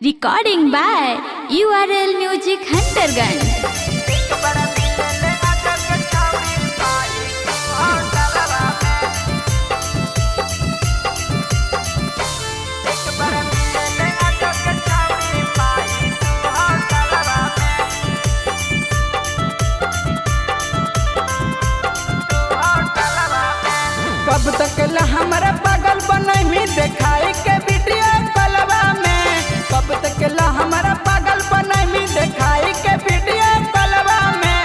Recording by URL Music Hunterganj. कब तक ला हमारा पागल बनही देखाई के वीडियो कॉलवा में। कब तक ला हमारा पागल बनही देखाई के वीडियो कॉलवा में।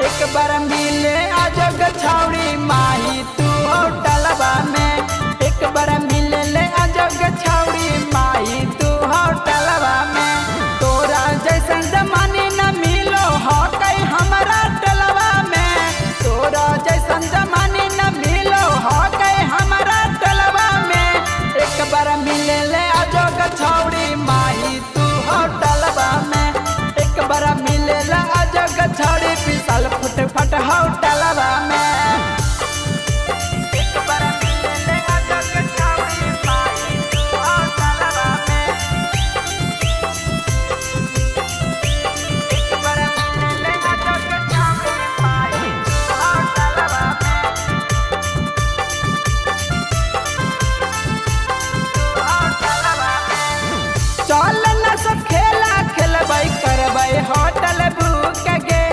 एक बार मिले आजग छौड़ी माही तू होटलवा में। एक बार मिले ले आजग छौड़ी माही तू होटलवा में। तोरा जैसन जमानी न मिलो हो कई हमारा टलवा में। तोरा जैसन जमानी न मिलो हो हमारा टलवा में। एक बार मिले ले आजग छौड़ी माही तू होटलवा में। एक बार मिले ले आजग छौड़ी विशाल फुटफट होटलवा में। एक बार मिले ले आजग छौड़ी माही तू होटलवा में। एक बार मिले ले आजग छौड़ी माही तू होटलवा में। चल न सब खेला खेलबै करबै होटल बुक गे।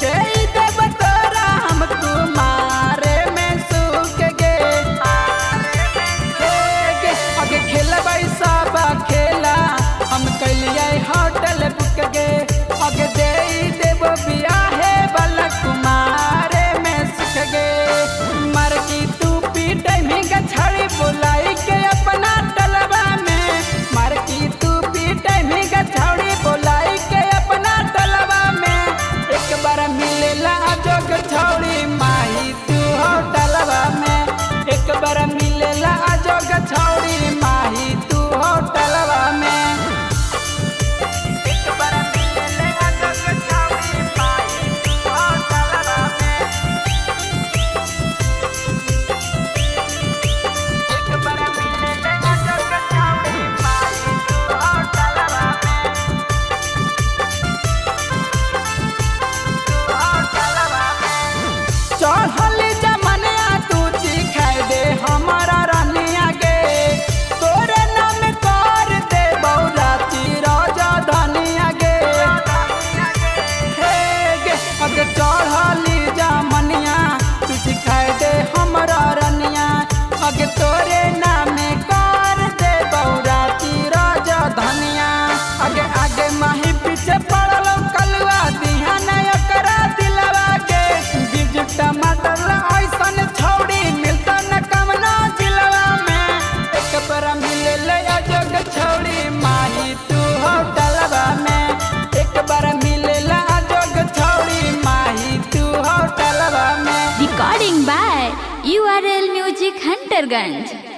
कई देब तोरा हम तुम्हारे में सुख गे। आगे खेलबै सब खेला हम कैलिए होटल बुक गे। आगे दे देब बियाहे वाला कुमारे में सुख गे। मर की तू पीटे में गछड़ी बुलाई के अपना टलवा में। मर की तू पीटे में गछड़ी बुलाई के अपना टलवा में। एक बार मिले ला जोग छौड़ी माही तू होटलवा में। एक बार मिले ला जोग छौड़ी माही तू होटलवा में। एक बार मिले ला जोग छौड़ी माही तू होटलवा में। एक बार मिले ला जोग छौड़ी माही तू होटलवा में। तू होटलवा में। चढ़ल जमनिया तू चिखाई दे हमारा रानिया गे। तोरे नाम कर दे बौराती राजा धनिया गे। हे गे अगे चढ़ली जमनिया तू चिखाई दे हमारा रानिया। अगे तोरे नाम कर दे बौराती राजा धनिया। आगे आगे माही पीछे पड़ल कलवा दिहा नया करा दिलवा के। बीज टमाटर ऐसन छौड़ी मिलता न कमना जिलवा में। एक बार मिले ले आजग छौड़ी माही तू होटलवा में। एक बार मिले ले आजग छौड़ी माही तू होटलवा में। Recording by URL Music Hunterganj.